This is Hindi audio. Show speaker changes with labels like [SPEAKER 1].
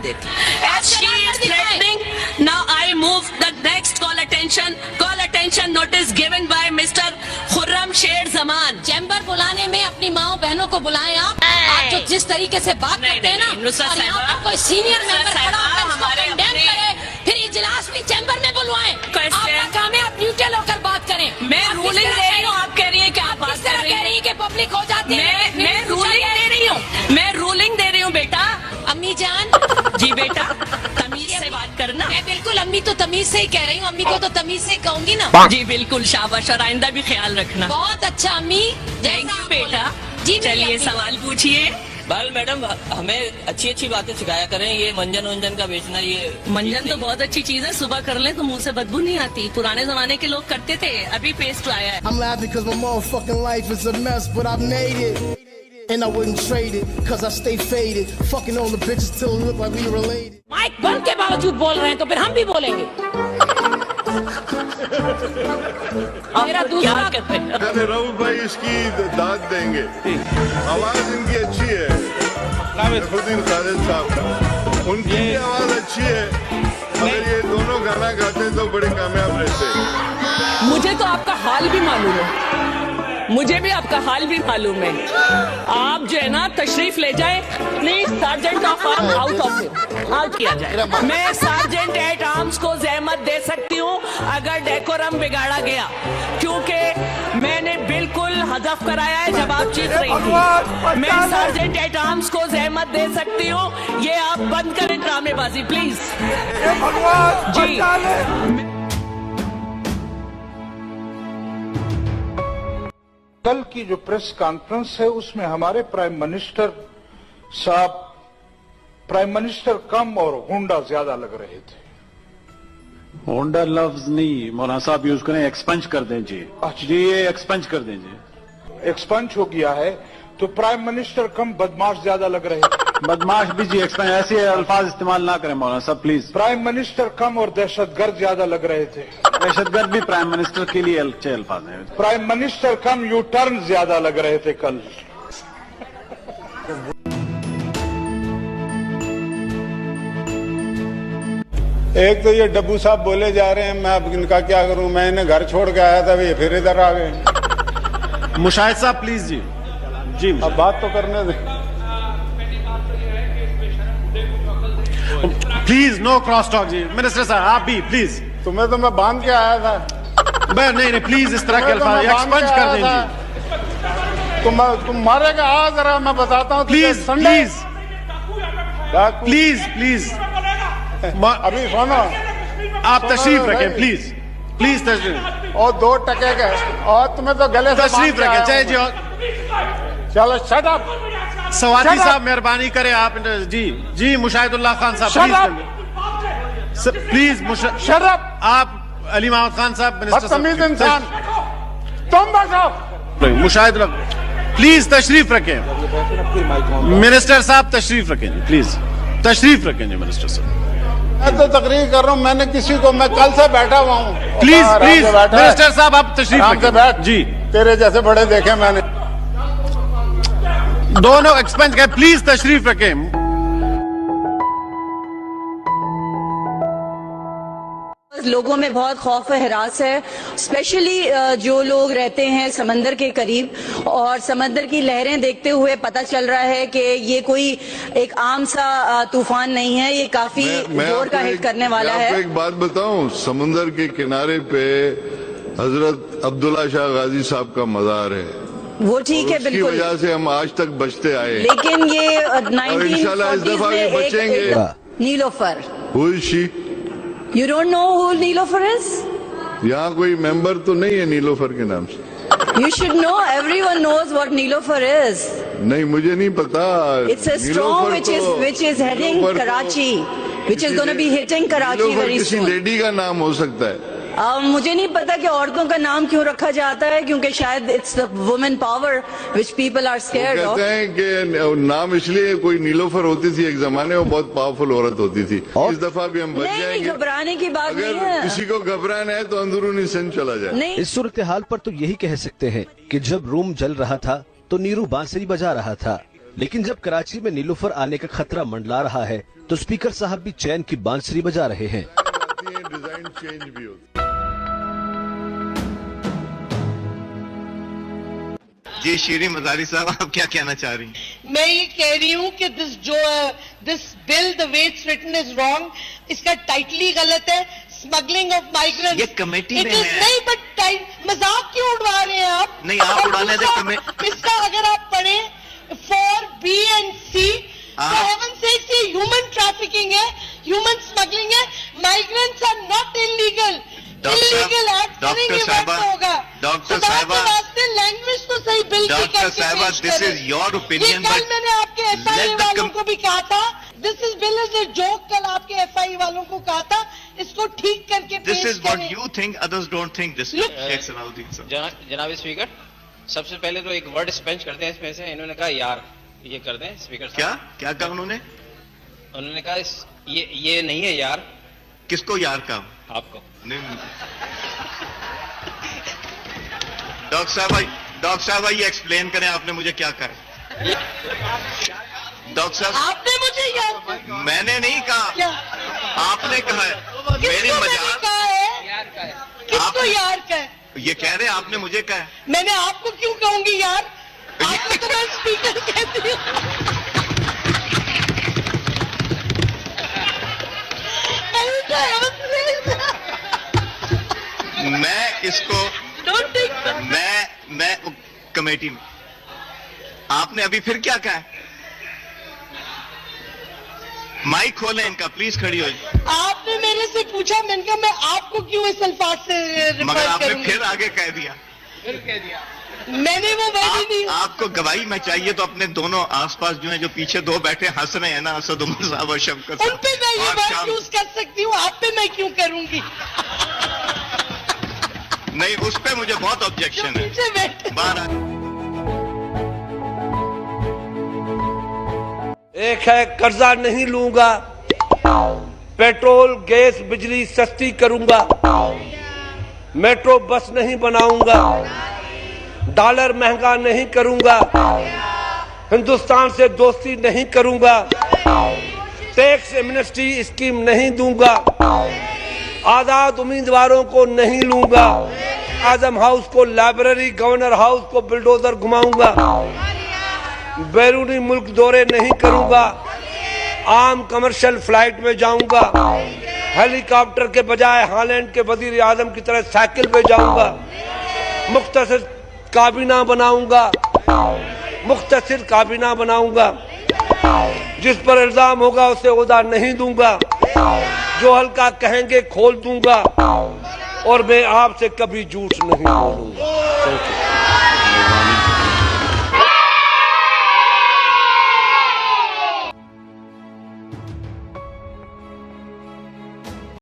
[SPEAKER 1] देती। As she is threatening, now I move the next call attention notice given by Mr. Khurram शेर जमान।
[SPEAKER 2] चैम्बर बुलाने में अपनी माओ बहनों को बुलाएं आप जो जिस तरीके से बात करते हैं ना, और यहाँ पर कोई सीनियर मेंबर खड़ा होकर हमारे कंडेम करे, फिर इजलास भी चैम्बर में बुलवाएं। आपका काम है आप न्यूट्रल होकर बात करें।
[SPEAKER 1] मैं रूलिंग दे रही हूँ, आप कह रही है कि आप बात कर रही हैं
[SPEAKER 2] कि पब्लिक हो जाती है।
[SPEAKER 1] मैं रूलिंग दे रही हूँ, मैं रूलिंग दे रही हूँ बेटा।
[SPEAKER 2] अम्मी जान
[SPEAKER 1] जी बेटा, तमीज से बात करना।
[SPEAKER 2] मैं बिल्कुल अम्मी तो तमीज से ही कह रही हूँ, अम्मी को तो तमीज से कहूंगी ना।
[SPEAKER 1] जी बिल्कुल, शाबाश, और आइंदा भी ख्याल रखना।
[SPEAKER 2] बहुत अच्छा अम्मी,
[SPEAKER 1] थैंक यू बेटा।
[SPEAKER 2] जी
[SPEAKER 1] चलिए सवाल पूछिए।
[SPEAKER 3] बाल मैडम, हमें अच्छी अच्छी बातें सिखाया करें। ये मंजन वंजन का बेचना, ये
[SPEAKER 1] मंजन तो बहुत अच्छी चीज है, सुबह कर ले तो मुंह से बदबू नहीं आती। पुराने जमाने के लोग करते थे, अभी पेस्ट आया है।
[SPEAKER 4] I'm laughing cause my motherfucking life is a mess, but I've made it. And I wouldn't trade it, cause I stay faded. Fucking all the bitches till it look like we related.
[SPEAKER 2] Mic बंद के बावजूद बोल रहे हैं तो फिर हम भी बोलेंगे। मेरा दूसरा
[SPEAKER 5] अरे राहुल भाई इसकी दाद देंगे, आवाज इनकी अच्छी है। खुदीन खालिद साहब का, उनकी भी आवाज अच्छी है। अगर ये दोनों गाना गाते तो बड़े कामयाब रहते।
[SPEAKER 1] मुझे तो आपका हाल भी मालूम है, मुझे भी आपका हाल भी मालूम है। आप जो है ना तशरीफ ले जाए please, sergeant of arm out of here, out किया जाए। मैं सार्जेंट एट आर्म्स को जहमत दे सकती हूँ अगर डेकोरम बिगाड़ा गया, क्योंकि मैंने बिल्कुल हदफ कराया है जब आप चीख रही थी। मैं सार्जेंट एट आर्म्स को जहमत दे सकती हूँ, ये आप बंद करें ड्रामेबाजी प्लीज। जी
[SPEAKER 6] कल की जो प्रेस कॉन्फ्रेंस है उसमें हमारे प्राइम मिनिस्टर साहब, प्राइम मिनिस्टर कम और होंडा ज्यादा लग रहे थे।
[SPEAKER 7] होंडा लफ्ज नहीं मौलाना साहब यूज करें, एक्सपंज कर दें जी। जी ये एक्सपंज कर दें जी।
[SPEAKER 6] एक्सपंज हो गया है तो प्राइम मिनिस्टर कम बदमाश ज्यादा लग रहे थे।
[SPEAKER 7] बदमाश भी जी, एक्सपंज ऐसे अल्फाज इस्तेमाल ना करें मौलाना साहब प्लीज।
[SPEAKER 6] प्राइम मिनिस्टर कम और दहशतगर्द ज्यादा लग रहे थे।
[SPEAKER 7] दहशतगर्द भी प्राइम मिनिस्टर के लिए अच्छे अल्फाज हैं।
[SPEAKER 6] प्राइम मिनिस्टर कम यू टर्न ज्यादा लग रहे थे कल।
[SPEAKER 5] एक तो ये डब्बू साहब बोले जा रहे हैं, मैं अब इनका क्या करूं। मैं इन्हें घर छोड़ के आया था, ये फिर इधर आ गए।
[SPEAKER 7] मुशाहिद साहब प्लीज जी। जी
[SPEAKER 5] अब बात तो करने दे।
[SPEAKER 7] प्लीज नो क्रॉस टॉक जी। मिनिस्टर साहब आप भी प्लीज।
[SPEAKER 5] तुम्हें तो मैं बांध के आया था।
[SPEAKER 7] नहीं प्लीज इस तरह के अल्फाज एक्सपंज कर दें जी।
[SPEAKER 5] तुम मारेगा आ जरा, मैं बताता हूँ
[SPEAKER 7] प्लीज प्लीज प्लीज प्लीज।
[SPEAKER 5] अभी सुनो,
[SPEAKER 7] आप तशरीफ रखें प्लीज प्लीज तशरीफ।
[SPEAKER 5] और 2 टके के और तुम्हें तो गले से
[SPEAKER 7] तशरीफ रखें चाहे जी।
[SPEAKER 5] चलो शट अप।
[SPEAKER 7] सवाती साहब मेहरबानी करें आप। जी जी मुशाहिदुल्लाह खान साहब प्लीज
[SPEAKER 5] शट अप।
[SPEAKER 7] आप अली मोहम्मद खान साहब
[SPEAKER 5] बदतमीज इंसान तुम बचाओ।
[SPEAKER 7] मुशाहिदुल्लाह प्लीज तशरीफ रखें। मिनिस्टर साहब तशरीफ रखें जी प्लीज, तशरीफ रखें जी मिनिस्टर साहब।
[SPEAKER 5] मैं तो तकरीर कर रहा हूँ, मैंने किसी को, मैं कल से बैठा हुआ हूँ।
[SPEAKER 7] प्लीज प्लीज मिनिस्टर साहब आप तशरीफ रखें।
[SPEAKER 5] बैठ
[SPEAKER 7] जी,
[SPEAKER 5] तेरे जैसे बड़े देखे मैंने।
[SPEAKER 7] दोनों एक्सपेंस गए, प्लीज तशरीफ रखें।
[SPEAKER 8] लोगों में बहुत खौफ हरास है, स्पेशली जो लोग रहते हैं समंदर के करीब, और समंदर की लहरें देखते हुए पता चल रहा है कि ये कोई एक आम सा तूफान नहीं है, ये काफी जोर का हिट करने वाला है।
[SPEAKER 5] एक बात बताऊं, समंदर के किनारे पे हजरत अब्दुल्ला शाह गाजी साहब का मजार है।
[SPEAKER 8] वो ठीक है, बिल्कुल,
[SPEAKER 5] उसकी वजह से हम आज तक बचते आए,
[SPEAKER 8] लेकिन ये
[SPEAKER 5] इंशाल्लाह इस दफा भी बचेंगे।
[SPEAKER 8] Nilofar,
[SPEAKER 5] Who is she?
[SPEAKER 8] You don't know who Nilofar is?
[SPEAKER 5] यहाँ कोई मेंबर तो नहीं है नीलोफर के नाम से?
[SPEAKER 8] You should know. Everyone knows what Nilofar is.
[SPEAKER 5] नहीं, मुझे नहीं पता।
[SPEAKER 8] It's a storm which is heading Karachi, which is going to be hitting Karachi very soon.
[SPEAKER 5] किसी लेडी का नाम हो सकता है?
[SPEAKER 8] मुझे नहीं पता कि औरतों का नाम क्यों रखा जाता है, क्योंकि शायद it's the women power which people are scared of.
[SPEAKER 5] कहते हैं कि नाम इसलिए, कोई नीलोफर होती थी एक जमाने में, बहुत पावरफुल औरत होती थी। इस दफा भी हम बच जाएंगे।
[SPEAKER 8] घबराने की बात नहीं है।
[SPEAKER 5] किसी को घबराना है तो अंदरूनी सन चला जाए।
[SPEAKER 9] इस सूरत हाल पर तो यही कह सकते हैं कि जब रूम जल रहा था तो नीरू बांसुरी बजा रहा था, लेकिन जब कराची में नीलोफर आने का खतरा मंडला रहा है तो स्पीकर साहब भी चैन की बांसुरी बजा रहे हैं।
[SPEAKER 5] डिजाइन चेंज भी होती
[SPEAKER 10] जी। शीरी मजारी साहब, आप क्या कहना चाह रही हैं?
[SPEAKER 11] मैं ये कह रही हूँ कि this bill the way it's written is wrong. इसका टाइटल ही गलत है, स्मगलिंग ऑफ माइग्रेंट्स।
[SPEAKER 10] ये कमेटी में है।
[SPEAKER 11] नहीं, बट मजाक क्यों उड़ा रहे हैं आप?
[SPEAKER 10] नहीं, आप उड़ाने दे।
[SPEAKER 11] इसका अगर आप पढ़े फॉर बी एंड सी, हेवन सेक्स ये ह्यूमन ट्रैफिकिंग है, ह्यूमन स्मगलिंग है। Migrants are not illegal. Illegal act करेंगे वक्त होगा।
[SPEAKER 10] डॉक्टर साहिबा,
[SPEAKER 11] लैंग्वेज तो सही बिल की
[SPEAKER 10] डॉक्टर साहिबा, दिस इज योर ओपिनियन।
[SPEAKER 11] कल मैंने आपके एफआई वालों को भी कहा था, this is bill is a joke. कल आपके एफआई वालों को कहा था इसको ठीक करके
[SPEAKER 10] this is what you think, others don't think this.
[SPEAKER 3] जनाब स्पीकर, सबसे पहले तो एक वर्ड स्पेंच करते हैं इसमें से। इन्होंने कहा यार, ये कर दें स्पीकर साहब।
[SPEAKER 10] क्या कहा उन्होंने?
[SPEAKER 3] उन्होंने कहा ये नहीं है यार।
[SPEAKER 10] किसको यार कहा?
[SPEAKER 3] आपको
[SPEAKER 10] नहीं। डॉक्टर साहब ये एक्सप्लेन करें, आपने मुझे क्या कहा? डॉक्टर साहब,
[SPEAKER 11] आपने मुझे यार,
[SPEAKER 10] मैंने नहीं कहा,
[SPEAKER 11] क्या
[SPEAKER 10] आपने कहा है। मेरी मजाक
[SPEAKER 11] है, किसको यार का है?
[SPEAKER 10] ये कह रहे हैं आपने मुझे कहा है।
[SPEAKER 11] मैंने आपको क्यों कहूंगी यार? आपको तो मैं स्पीकर कहती हूँ।
[SPEAKER 10] मैं इसको मैं कमेटी में, आपने अभी फिर क्या कहा? माइक खोलें इनका प्लीज, खड़ी हो।
[SPEAKER 11] आपने मेरे से पूछा, मैंने कहा मैं आपको क्यों इस अल्फाज से,
[SPEAKER 10] मगर आपने फिर आगे कह दिया।
[SPEAKER 11] मैंने वो वैसे नहीं।
[SPEAKER 10] आपको गवाही में चाहिए तो अपने दोनों आसपास जो है, जो पीछे दो बैठे हंस रहे हैं ना, असद उमर साहब और शमकर साहब,
[SPEAKER 11] उन पे मैं ये बात यूज कर सकती हूँ, आप पे मैं क्यों करूंगी?
[SPEAKER 10] नहीं, उस पे मुझे बहुत ऑब्जेक्शन है।
[SPEAKER 12] एक है कर्जा नहीं लूंगा, पेट्रोल गैस बिजली सस्ती करूंगा, मेट्रो बस नहीं बनाऊंगा, डॉलर महंगा नहीं करूंगा, हिंदुस्तान से दोस्ती नहीं करूंगा, टैक्स एमनेस्टी स्कीम नहीं दूंगा, आजाद उम्मीदवारों को नहीं लूंगा, आजम हाउस को लाइब्रेरी, गवर्नर हाउस को बुलडोजर घुमाऊंगा, बैरूनी मुल्क दौरे नहीं करूंगा, आम कमर्शियल फ्लाइट में जाऊंगा, हेलीकॉप्टर के बजाय हालैंड के वजीर आजम की तरह साइकिल पे जाऊंगा, मुख्तसर काबीना बनाऊंगा, मुख्तसर काबीना बनाऊंगा, जिस पर इल्जाम होगा उसे ओहदा नहीं दूंगा, जो हल्का कहेंगे खोल दूंगा, और मैं आपसे कभी झूठ नहीं बोलूंगा।